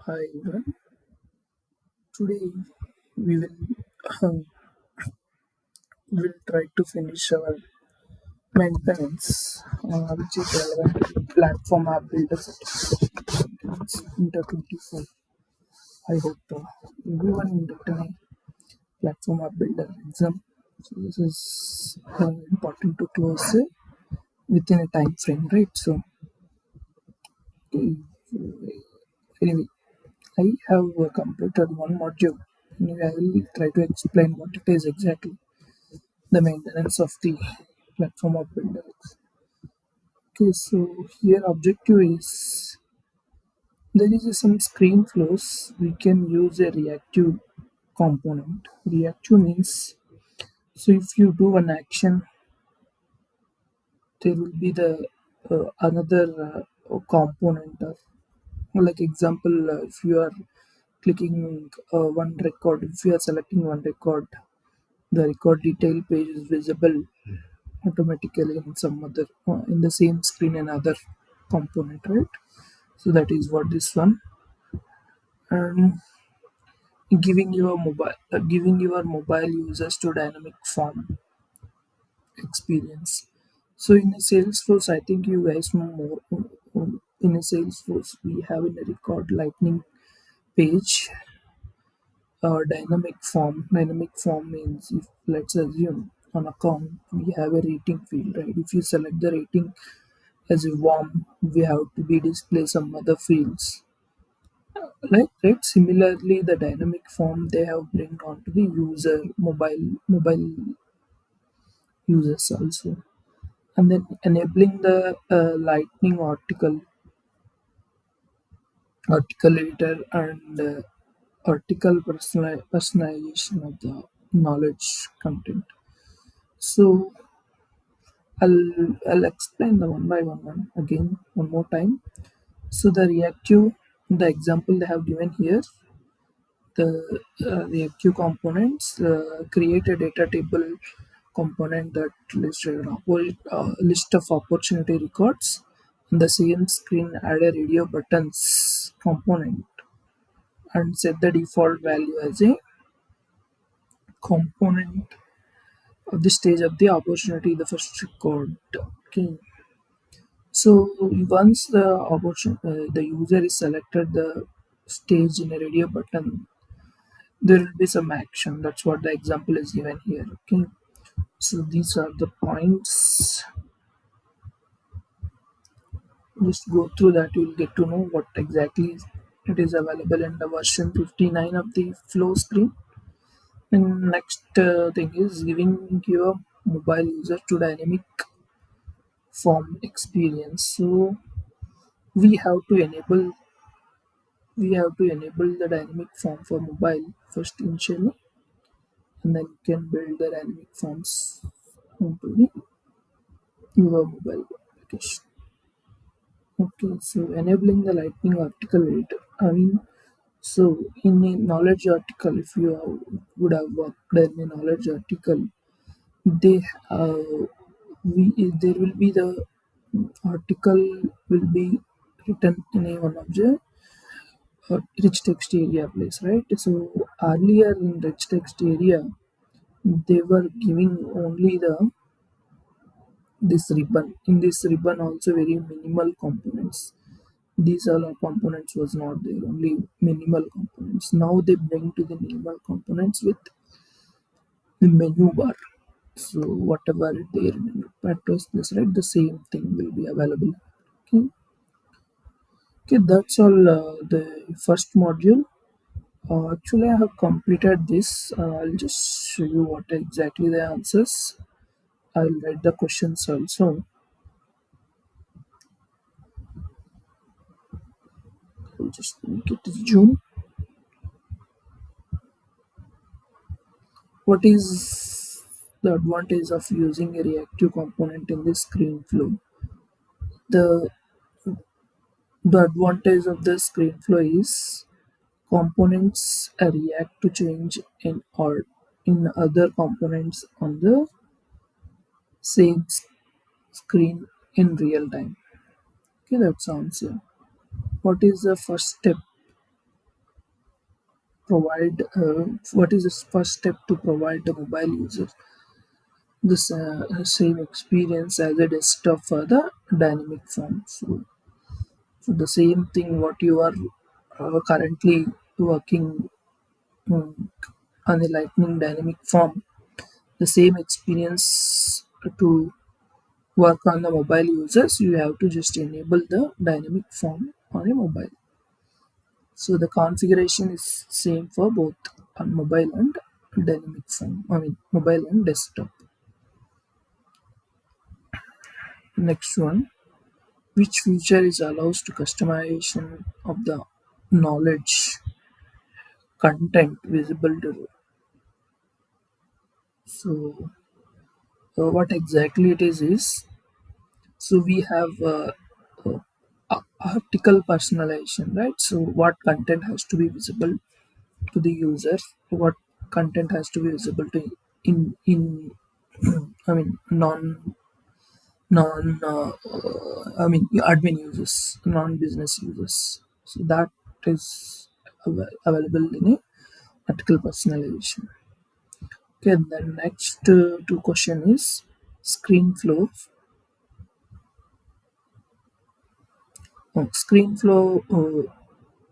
Hi everyone. Today we um, will try to finish our maintenance, which is relevant to platform app builder certificates Inter 24. I hope everyone in written platform app builder exam. So this is important to close within a time frame, right? So anyway, I have completed one module. Anyway, I will try to explain what it is exactly. The maintenance of the platform of builder. Okay, so here objective is there is some screen flows. We can use a reactive component. Reactive means so if you do an action, there will be the another component. Like example, if you are clicking one record, if you are selecting one record, the record detail page is visible automatically in some other in the same screen another component, right? So that is what this one. And giving your mobile users to dynamic form experience. So in a Salesforce, I think you guys know more. In a Salesforce we have in a record lightning page dynamic form means if let's assume on account we have a rating field, right? If you select the rating as a warm, we have to be display some other fields. Right. Similarly, the dynamic form they have linked onto the mobile users also, and then enabling the article editor and personalization of the knowledge content. So I'll explain the one again one more time. So the example they have given here, the FQ components create a data table component that lists list of opportunity records. On the same screen, add a radio buttons component and set the default value as a component of the stage of the opportunity, the first record. Okay. So once the user is selected the stage in a radio button, there will be some action. That's what the example is given here. Okay, so these are the points. Just go through that, you'll get to know what exactly it is available in the version 59 of the flow screen. And next thing is giving your mobile user to dynamic form experience. So we have to enable the dynamic form for mobile first initially, and then you can build the dynamic forms onto the your mobile application. Okay, so enabling the Lightning article editor. I mean, so in a knowledge article, if you would have worked in a knowledge article, they there will be the article will be written in a one of the rich text area place, right? So earlier in rich text area, they were giving only the this ribbon. In this ribbon also very minimal components. These all are components was not there, only minimal components. Now they bring to the minimal components with the menu bar. So whatever there in Patros this, right, the same thing will be available. Okay, okay, that's all the first module. Actually I have completed this. I'll just show you what exactly the answers. I'll write the questions also. I'll just make it June. What is the advantage of using a reactive component in the screen flow? The the advantage of the screen flow is components react to change in other components on the same screen in real time. Okay, that sounds yeah. What is the first step? provide what is the first step to provide the mobile user the same experience as a desktop for the dynamic form. So the same thing what you are currently working um, on the lightning dynamic form, the same experience to work on the mobile users, you have to just enable the dynamic form on a mobile. So the configuration is same for both on mobile and dynamic form. I mean mobile and desktop. Next one, which feature is allows to customization of the knowledge content visible to. So what exactly it is so we have article personalization, right? So what content has to be visible to the user, what content has to be visible to in I mean non I mean admin users, non-business users. So that is available in a article personalization. Okay, the next two question is screen flow. Screen flow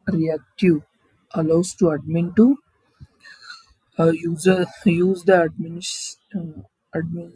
reactive allows to admin to user use the admin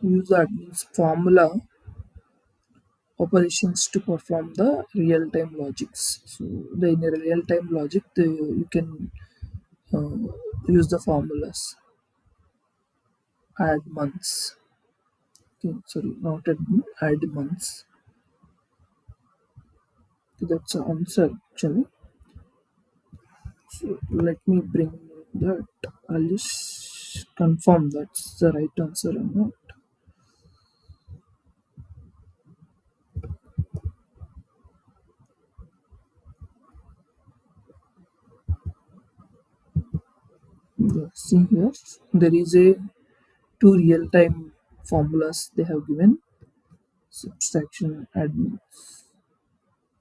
use the admin's formula operations to perform the real-time logics. So in a real-time logic, you can use the formulas. Add months. Okay, sorry, not admin. Add months. Okay, that's the answer actually. So let me bring that. I'll just confirm that's the right answer or not. Yeah, see here, there is a two real-time formulas they have given. Subtraction admin.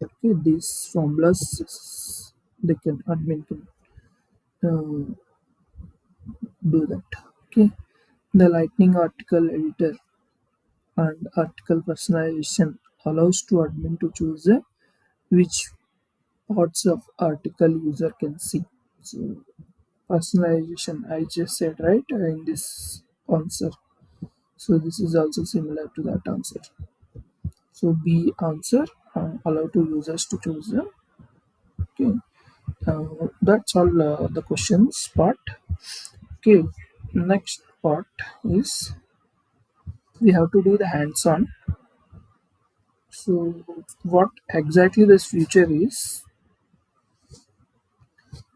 Okay, these formulas they can admin can uh, do that. Okay, the Lightning article editor and article personalization allows to admin to choose which parts of article user can see. So personalization, I just said right in this answer. So this is also similar to that answer. So B answer allow to users to choose them. Okay, that's all the questions part. Okay, next part is we have to do the hands-on. So what exactly this feature is?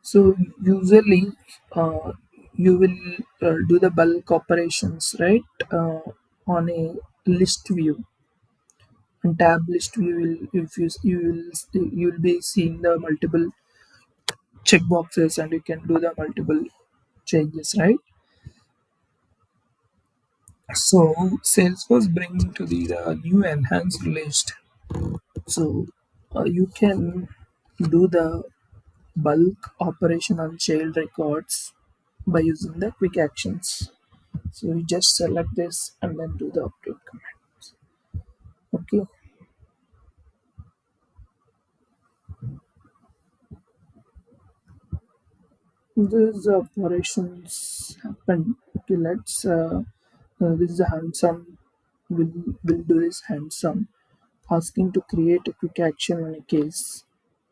So usually you will do the bulk operations right on a list view and tab list view will if you will be seeing the multiple checkboxes and you can do the multiple changes, right? So Salesforce bring to the new enhanced list. So you can do the bulk operation on child records by using the quick actions. So you just select this and then do the update command. Okay, these operations happen. Okay, let's this is a hands-on. Will do this hands-on. Asking to create a quick action on a case.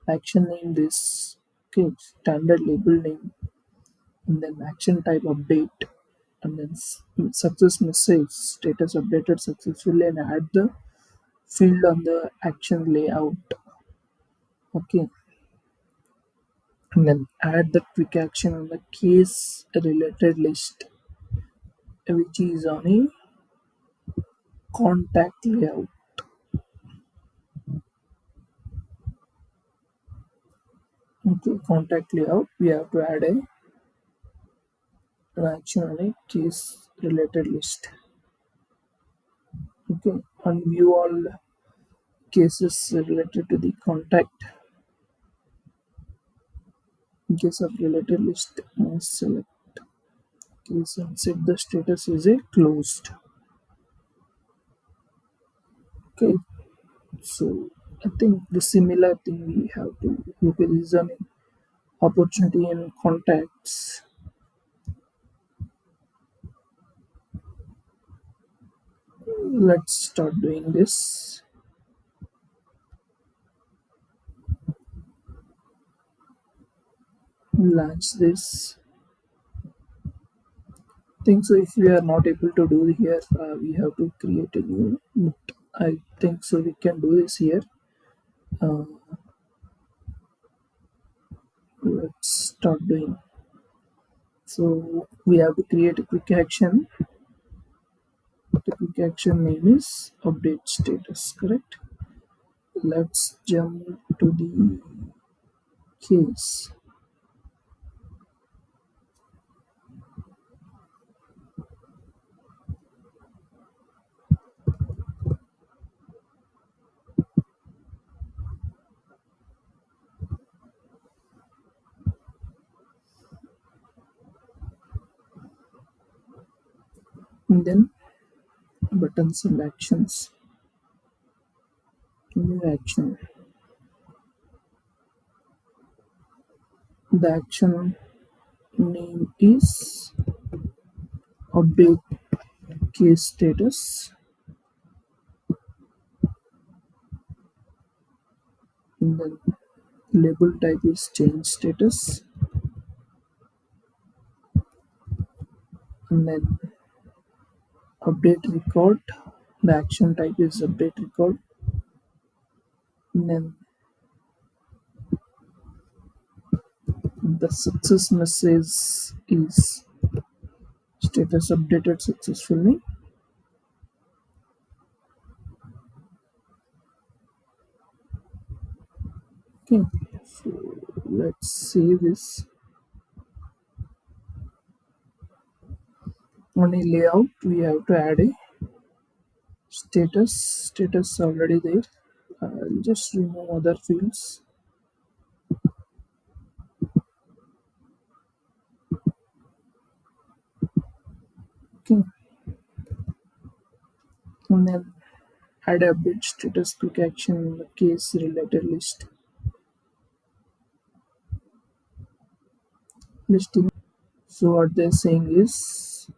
Action name this. Okay, standard label name and then action type update and then success message status updated successfully and add the field on the action layout. Okay, and then add the quick action on the case related list which is on a contact layout. Okay, contact layout we have to add an action on a case related list. Okay, and view all cases related to the contact. In case of related list, select case and set the status as a closed. Okay, so I think the similar thing we have to look at is an opportunity and contacts. Let's start doing this. Launch this thing. So if we are not able to do here, we have to create a new. But I think so we can do this here. Uh, let's start doing. So we have to create a quick action. The quick action name is update status. Correct. Let's jump to the case. And then buttons and actions. New action. The action name is update case status. And then label type is change status. And then update record. The action type is update record. And then the success message is status updated successfully. Okay, so let's save this. On a layout, we have to add a status already there. I'll just remove other fields. Okay, and then add a bit status quick action in the case related listing. So what they're saying is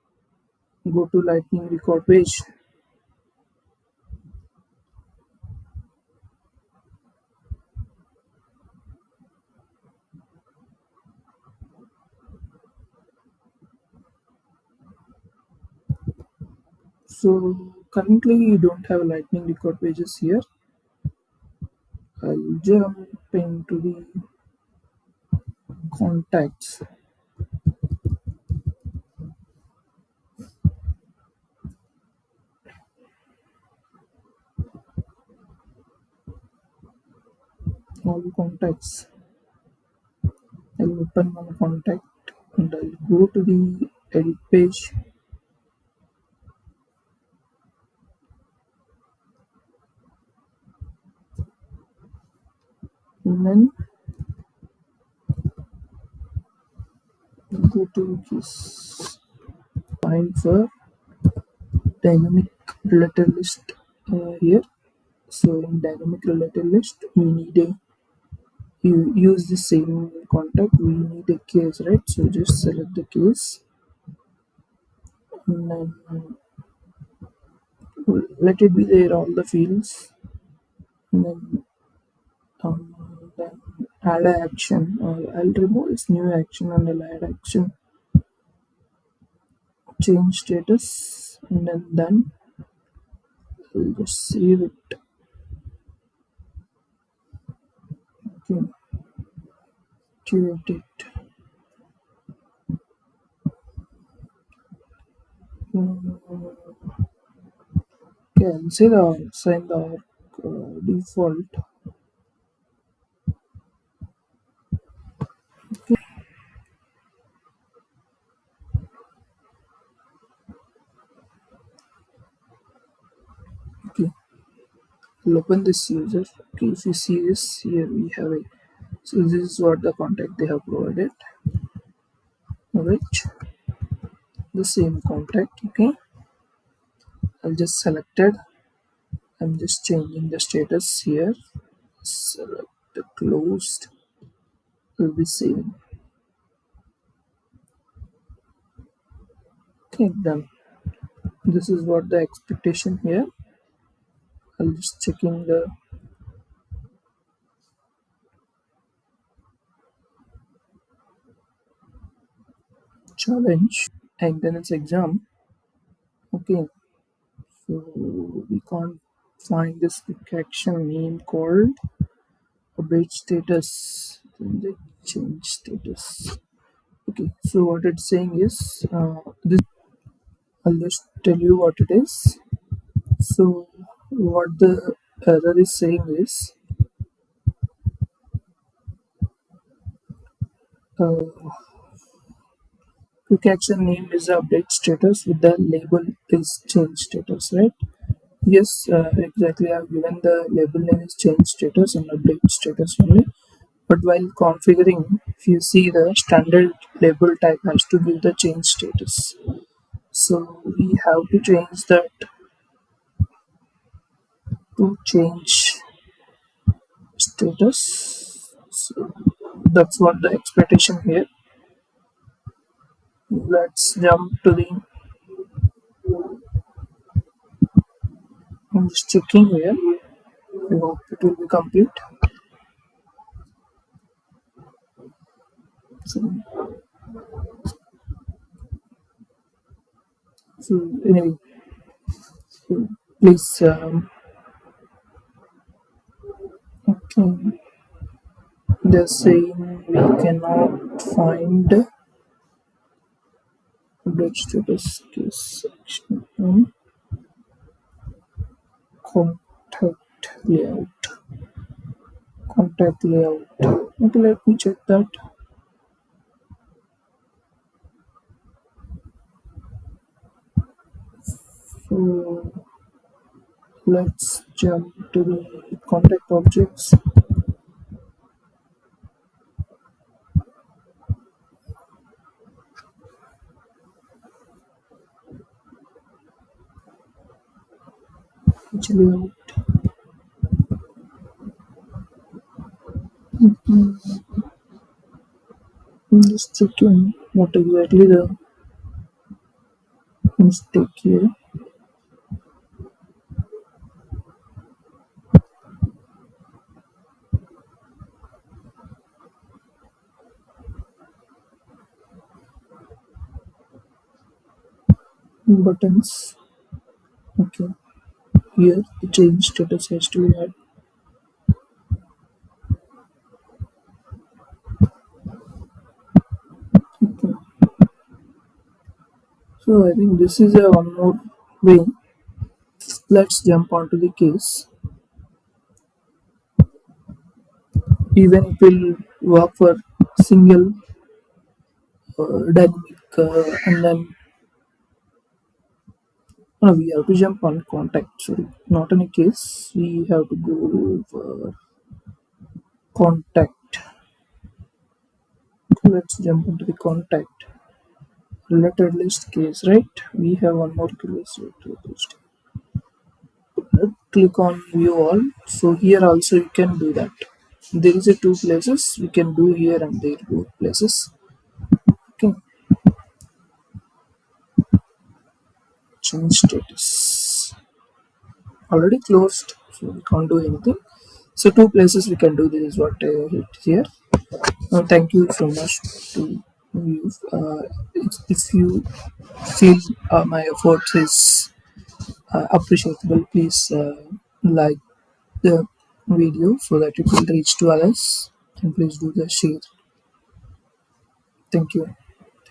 go to lightning record page. So currently you don't have lightning record pages here. I'll jump into the contacts. All contacts. I'll open one contact and I'll go to the edit page. And then go to this find for dynamic related list here. So in dynamic related list, we need a you use the same contact. We need a case, right? So just select the case and then let it be there all the fields. And then add an action. I'll remove this new action and I'll add action. Change status and then done. I'll just save it. Okay, activate it. Okay, I'll say the sign the default. Okay, I'll open this user. Okay, if you see this here, we have a So this is what the contact they have provided. Alright, the same contact. Okay, I'll just selected. I'm just changing the status here. Select the closed. Will be saving. Okay, done. This is what the expectation here. I'll just checking the challenge maintenance exam. Okay, so we can't find this quick action name called update status. Then they change status. Okay, so what it's saying is this. I'll just tell you what it is. So what the error is saying is uh, quick action name is the update status with the label is change status, right? Yes, exactly. I've given the label name is change status and update status only. But while configuring, if you see the standard label type has to give the change status. So we have to change that to change status. So that's what the expectation here. Let's jump to the. I'm just checking here. I hope it will be complete. So, so anyway, so please. Okay, they're saying we cannot find update status case section. Contact layout. Contact layout. Okay, let me check that. So let's jump to the contact objects. Which layout? I'm just checking what exactly the mistake here. Buttons. Okay, here the change status has to be added. Okay. So I think this is a one more way. Let's jump onto the case. Even it will work for single dynamic and then no, we have to jump on contact. Sorry, not in a case. We have to go for contact. Let's jump into the contact related list case. Right, we have one more case. List. Click on view all. So here also you can do that. There is a two places we can do here and there both places. Okay, change status. Already closed, so we can't do anything. So two places we can do this is what I hit here. Thank you so much to you. If you feel my effort is appreciable, please like the video so that it will reach to others, and please do the share. Thank you.